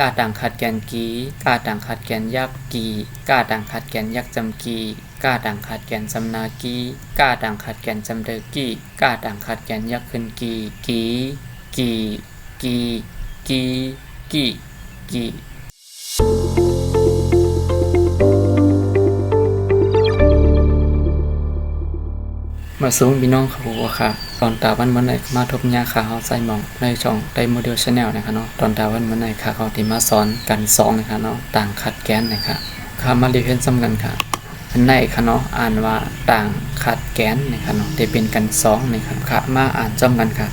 กาดังขัดแกนกีกาดังขัดแกนยักกีกาดังขัดแกนยักจำกีกาดังขัดแกนจำนากีกาดังขัดแกนจำเดอกีกาดังขัดแกนยักขึ้นกีกีกีกีกีกีกีมาสูงพี่น้องครับผมค่ะตอนตาวันไหนมาทบยาขาเขาใส่หมองในช่องไดโมเดลชาแนลนะคะเนาะตอนตาวันไหนค่ะเขาที่มาสอนกัน2นะคะเนาะต่างขัดแกนนะคะค่ะมาเรียนซ้ำกันค่ะอันไหนค่ะเนาะอ่านว่าต่างขัดแกนนะคะเนาะได้เป็นกัน2นะครับค่ะมาอ่านซ้ำกันค่ะ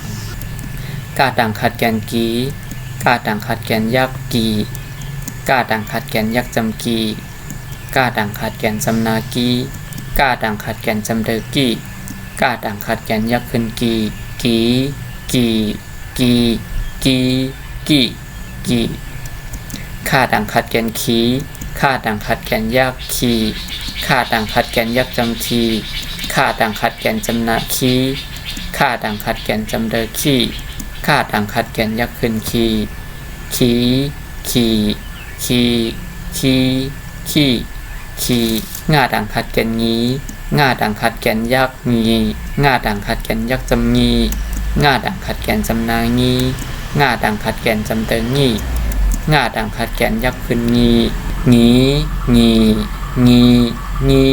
กาต่างขัดแกนกีกาต่างขัดแกนยักกีกาต่างขัดแกนยักจำกีกาต่างขัดแกนจำนากีกาต่างขัดแกนจำเดอกีกาดังขัดแกนยักขึ้นกีกีกีกีกีกีกีค่าดังขัดแกนขีค่าดังขัดแกนยักขีค่าดังขัดแกนยักจำขีค่าดังขัดแกนจำนาขีค่าดังขัดแกนจำเดอขีค่าดังขัดแกนยักขึ้นขีขีขีขีขีขีขีง่าดังขัดแกนงี้ง่าดังขัดแกนยักงีง่าดังขัดแกนยักจำงีง่าดังขัดแกนจำนางีง่าดังขัดแกนจำเตงงีง่าดังขัดแกนยักขึ้นงีงีงีงีงี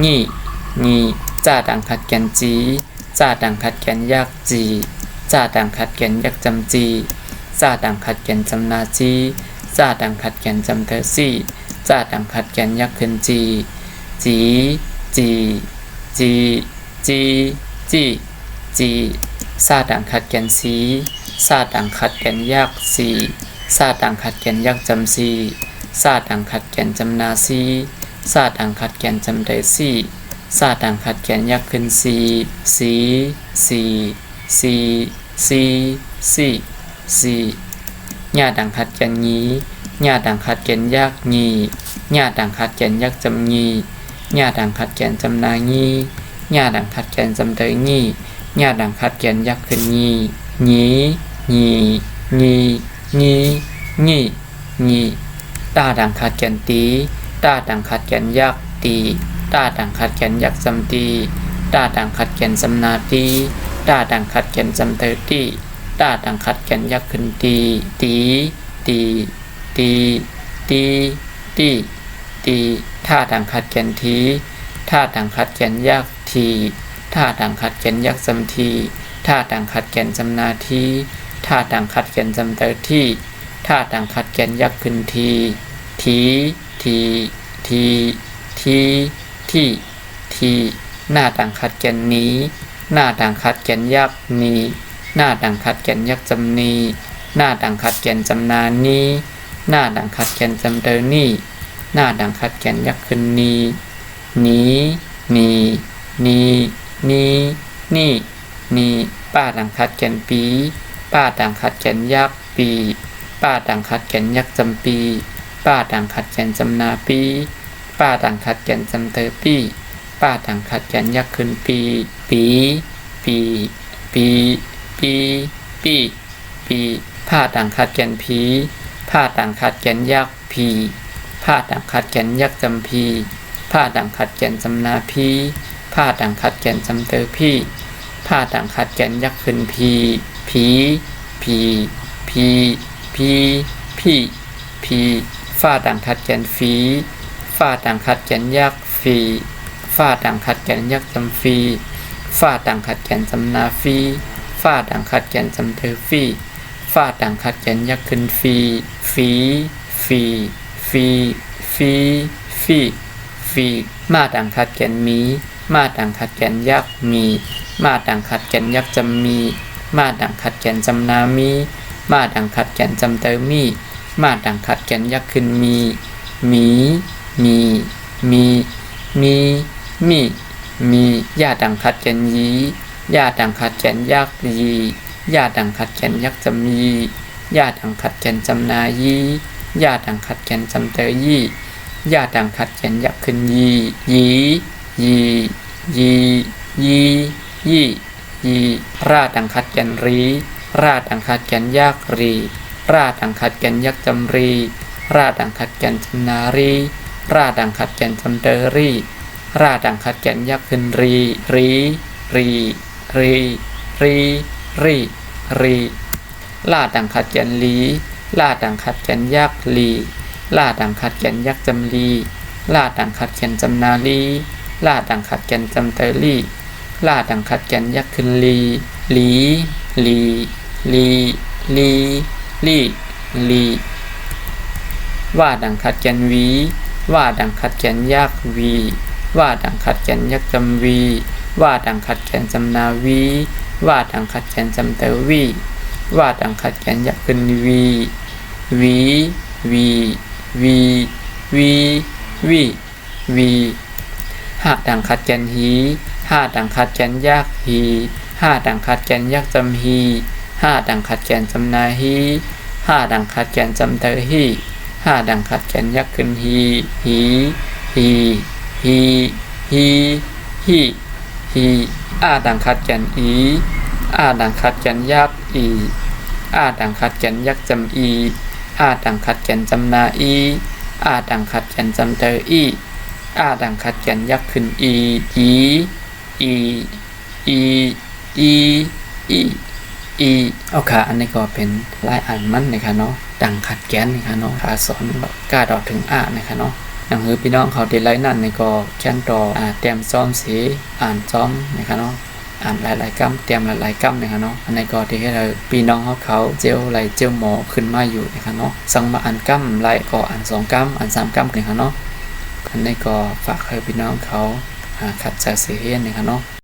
งีงีจ้าดังขัดแกนจีจ้าดังขัดแกนยักจีจ้าดังขัดแกนยักจำจีจ้าดังขัดแกนจำนาจีจ้าดังขัดแกนจำเตซีจ้าดังขัดแกนยักขึ้นจีจีจีจีจีจีจีซาดังขัดแกนซีซาดังขัดแกนยักซีซาดังขัดแกนยักจำซีซาดังขัดแกนจำนาซีซาดังขัดแกนจำไดซีซาดังขัดแกนยักขึ้นซีซีซีซีซีซีซีญาดังขัดแกนงี้ญาดังขัดแกนยักงีญาดังขัดแกนยักจำงีญาดังขัดแกนจำนางีญาดังขัดแกนจำเตยงีญาดังขัดแกนยักขึ้นงีงีงีงีงีงีงีตาดังขัดแกนตีตาดังขัดแกนยักตีตาดังขัดแกนยักจำตีตาดังขัดแกนจำนาตีตาดังขัดแกนจำเตยตีตาดังขัดแกนยักขึ้นตีตีตีตีตีตีตีท่าดังขัดแกนทีท่าดังขัดแกนยักทีท่าดังขัดแกนยักจำทีท่าดังขัดแกนจำนาทีท่าดังขัดแกนจำเตอที่ท่าดังขัดแกนยักขึ้นทีทีทีทีทีทีทีหน้าดังขัดแกนนี้หน้าดังขัดแกนยักนี้หน้าดังขัดแกนยักจำนี้หน้าดังขัดแกนจำนานี้หน้าดังขัดแกนจำเตอนี่หน้าดังขัดแกนยักขึ้นนีนีนีนีนีนีนีป้าดังขัดแกนปีป้าดังขัดแกนยักปีป้าดังขัดแกนยักจำปีป้าดังขัดแกนจำนาปีป้าดังขัดแกนจำเตอปีป้าดังขัดแกนยักขึ้นปีปีปีปีปีปีปีผ้าดังขัดแกนผีผ้าดังขัดแกนยักผีผ้าดังขัดแกนยักจำพีผ้าดังขัดแกนจำนาพีผ้าดังขัดแกนจำเตอพีผ้าดังขัดแกนยักขึ้นพีผีผีผีผีผีผีฝ้าดังขัดแกนฟีฝ้าดังขัดแกนยักฟีฝ้าดังขัดแกนยักจำฟีฝ้าดังขัดแกนจำนาฟีฝ้าดังขัดแกนจำเตอฟีฝ้าดังขัดแกนยักขึ้นฟีฟีฟีฟีฟีฟีฟีมาดังขัดแกนมีมาดังขัดแกนยักมีมาดังขัดแกนยักจำมีมาดังขัดแกนจำนามีมาดังขัดแกนจำเตอมีมาดังขัดแกนยักขึ้นมีมีมีมีมีมีมีญาดังขัดแกนยีญาดังขัดแกนยักยีญาดังขัดแกนยักจำยีญาดังขัดแกนจำนายีญาดังขัดแกนจำเตอยี่ญาดังขัดแกนยักขึ้นยียียียียียียีราดังขัดแกนรีราดังขัดแกนยักรี ราดังขัดแกนยักษ์จำรีราดังขัดแกนจำนารีราดังขัดแกนจำเตอรีราดังขัดแกนยักษ์ขึ้นรีรีรีรีรีรีรีลาดังขัดแกนลีลาดังขัดแกนยักษ์ลีลาดังขัดแกนยักษ์จำลีลาดังขัดแกนจำนาลีลาดังขัดแกนจำเตอรีลาดังขัดแกนยักษ์ขึ้นลีลีลีลีลีลีลีว่าดังขัดแกนวีว่าดังขัดแกนยักษ์วีว่าดังขัดแกนยักษ์จำวีว่าดังขัดแกนจำนาวีว่าดังขัดแกนจำเตอวีว่าดังขัดแกนยักษ์ขึ้นวีวีวีวีวีวีวีหาดังขัดแกนฮีหาดังขัดแกนยักษ์ฮีหาดังขัดแกนยักษ์จำฮีหาดังขัดแกนจำนาฮีหาดังขัดแกนจำเตอฮีหาดังขัดแกนยักษ์ขึ้นฮีฮีฮีฮีฮีฮีฮีอาดังขัดแกนอีอาดังขัดแกนยักษ์อีอาดังขัดแกนยักษ์จำอีอาดังขัดแกนจำนาอีอาดังขัดแกนจำเตออีอาดังขัดแกนยักษ์ขึ้นอีอีอีอีอีอีอีเอาค่ะอันนี้ก็เป็นลายอ่านมันนะคะเนาะดังขัดแกนนะคะเนาะขาสอนกล้าดอกถึงนะคะเนาะหนังหือพี่น้องเขาได้ไลน์นั่นในก็แค่นต่อเตรียมซ้อมสีอ่านซ้อมนะคะเนาะอ่านหลายๆกำเตรียมหลายๆกำนะคะเนาะอันนี้ก็ที่ให้เราพี่น้องเขาเจียวไหลเจียวหมอขึ้นมาอยู่นะคะเนาะสั่งมาอ่านกำไหลก็อ่าน2กำอ่าน3กำนะคะเนาะอันนี้ก็ฝากให้พี่น้องเขาขัดใจเสียนะคะเนาะ